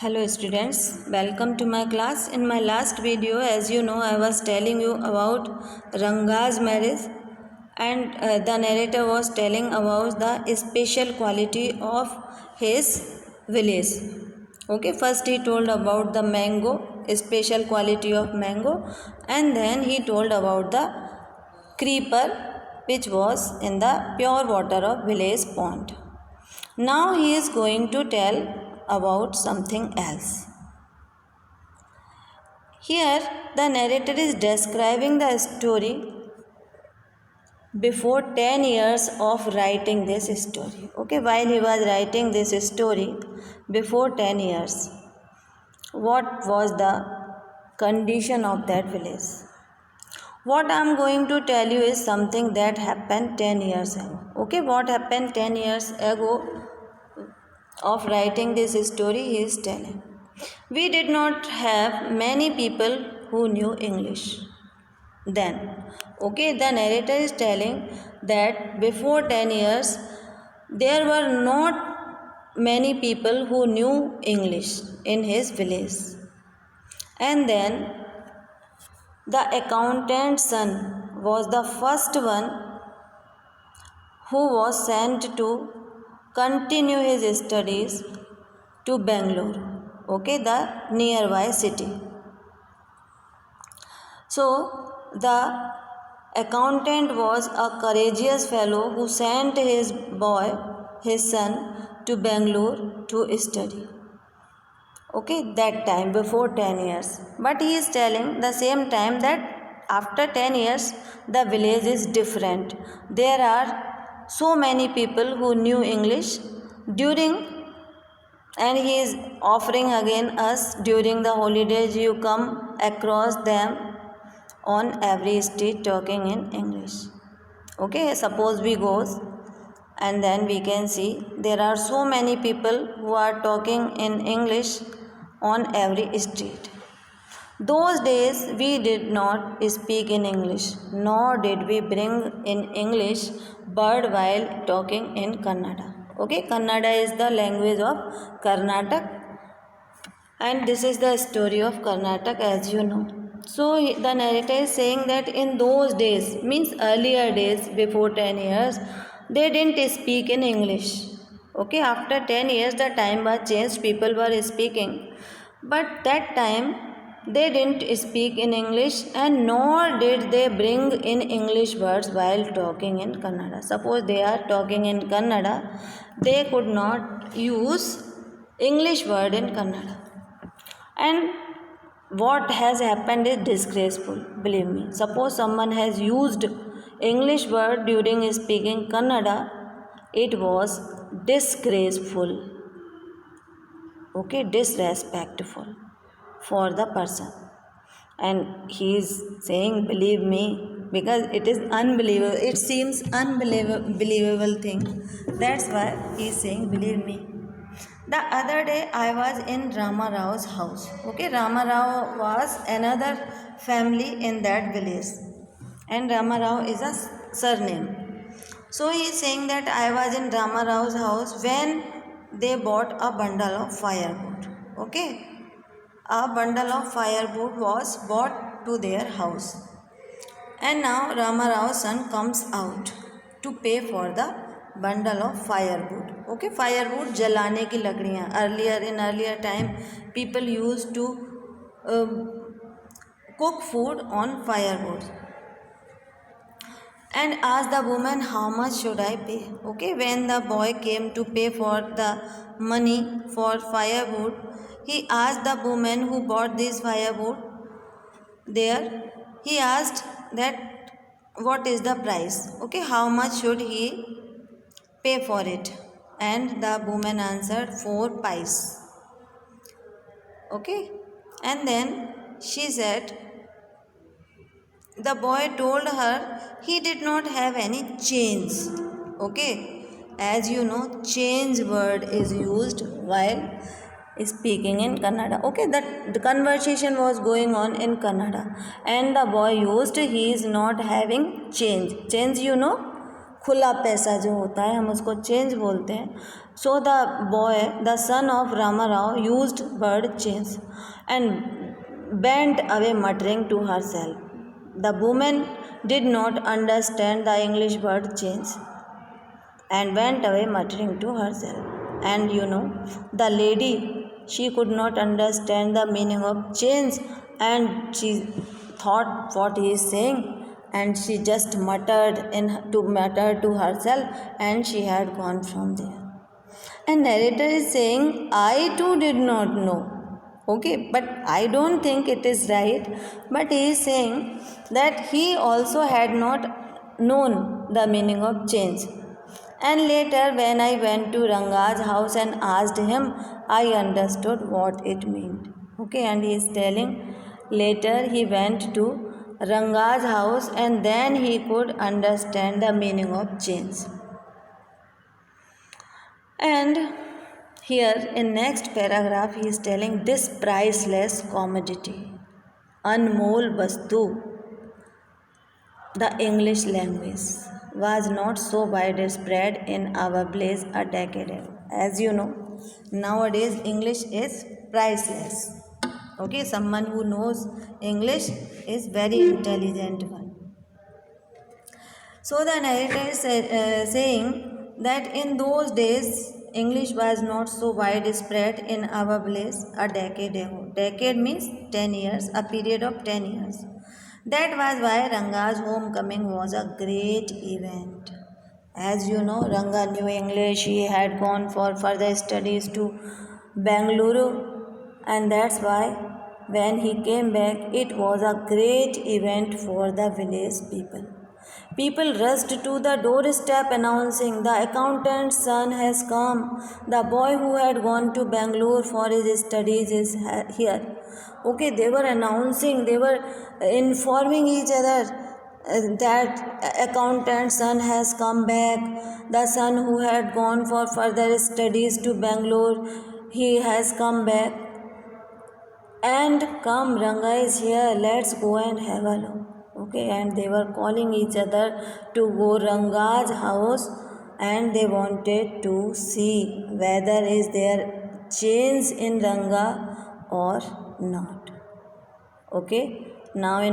Hello students, welcome to my class. In my last video, as you know, I was telling you about Ranga's marriage and the narrator was telling about the special quality of his village. Okay, first he told about the mango, special quality of mango, and then he told about the creeper which was in the pure water of village pond. Now he is going to tell about something else. Here the narrator is describing the story before 10 years of writing this story. Okay, while he was writing this story before 10 years, what was the condition of that village? What I am going to tell you is something that happened 10 years ago. Okay, what happened 10 years ago of writing this story he is telling. We did not have many people who knew English then. Okay, the narrator is telling that before 10 years there were not many people who knew English in his village. And then the accountant's son was the first one who was sent to continue his studies to Bangalore, okay, the nearby city. So the accountant was a courageous fellow who sent his son to Bangalore to study. Okay, that time before 10 years. But he is telling the same time that after 10 years the village is different. There are so many people who knew English during, and he is offering again us during the holidays you come across them on every street talking in English. Okay, suppose we goes and then we can see there are so many people who are talking in English on every street. Those days we did not speak in English, nor did we bring in English word while talking in Kannada. Okay, Kannada is the language of Karnataka, and this is the story of Karnataka, as you know. So the narrator is saying that in those days, means earlier days before 10 years, they didn't speak in English. Okay, after 10 years the time was changed, people were speaking. But that time they didn't speak in English and nor did they bring in English words while talking in Kannada. Suppose they are talking in Kannada, they could not use English word in Kannada. And what has happened is disgraceful, believe me. Suppose someone has used English word during speaking Kannada, it was disgraceful. Okay, disrespectful for the person. And he is saying, believe me, because it is unbelievable. It seems unbelievable thing. That's why he is saying, believe me. The other day I was in Rama Rao's house. Okay, Rama Rao was another family in that village. And Rama Rao is a surname. So he is saying that I was in Rama Rao's house when they bought a bundle of firewood. Okay, a bundle of firewood was brought to their house. And now Rama Rao's son comes out to pay for the bundle of firewood. Okay, firewood jalane ki lakdiyan. Earlier time people used to cook food on firewood. And asked the woman, how much should I pay? Okay, when the boy came to pay for the money for firewood, he asked the woman who bought this firewood there, he asked that what is the price? Okay, how much should he pay for it? And the woman answered 4 pice. Okay, and then she said, the boy told her he did not have any change. Okay, as you know, change word is used while speaking in Kannada. Okay, that the conversation was going on in Kannada, and the boy used he is not having change. Change, you know, खुला पैसा जो होता है हम उसको change बोलते हैं. So the boy, the son of Ramarao, used bird change and went away muttering to herself. The woman did not understand the English word change and went away muttering to herself. And the lady, she could not understand the meaning of change, and she thought what he is saying, and she just muttered to herself, and she had gone from there. And narrator is saying, I too did not know. Okay, but I don't think it is right. But he is saying that he also had not known the meaning of change. And later, when I went to Ranga's house and asked him, I understood what it meant. Okay, and he is telling later he went to Ranga's house and then he could understand the meaning of change. And here in next paragraph he is telling this priceless commodity, Anmol Vastu, the English language, was not so widespread in our place a decade ago. As you know, nowadays English is priceless. Okay, someone who knows English is very intelligent one. So the narrator is saying that in those days English was not so widespread in our place a decade ago. Decade means 10 years, a period of 10 years. That was why Ranga's homecoming was a great event. As you know, Ranga knew English. He had gone for further studies to Bangalore, and that's why when he came back, it was a great event for the village people. People rushed to the doorstep announcing, the accountant's son has come. The boy who had gone to Bangalore for his studies is here. Okay, they were announcing, they were informing each other that accountant's son has come back. The son who had gone for further studies to Bangalore, he has come back. And come, Ranga is here, let's go and have a look. Okay, and they were calling each other to go Ranga's house, and they wanted to see whether is there change in Ranga or not. Okay, now in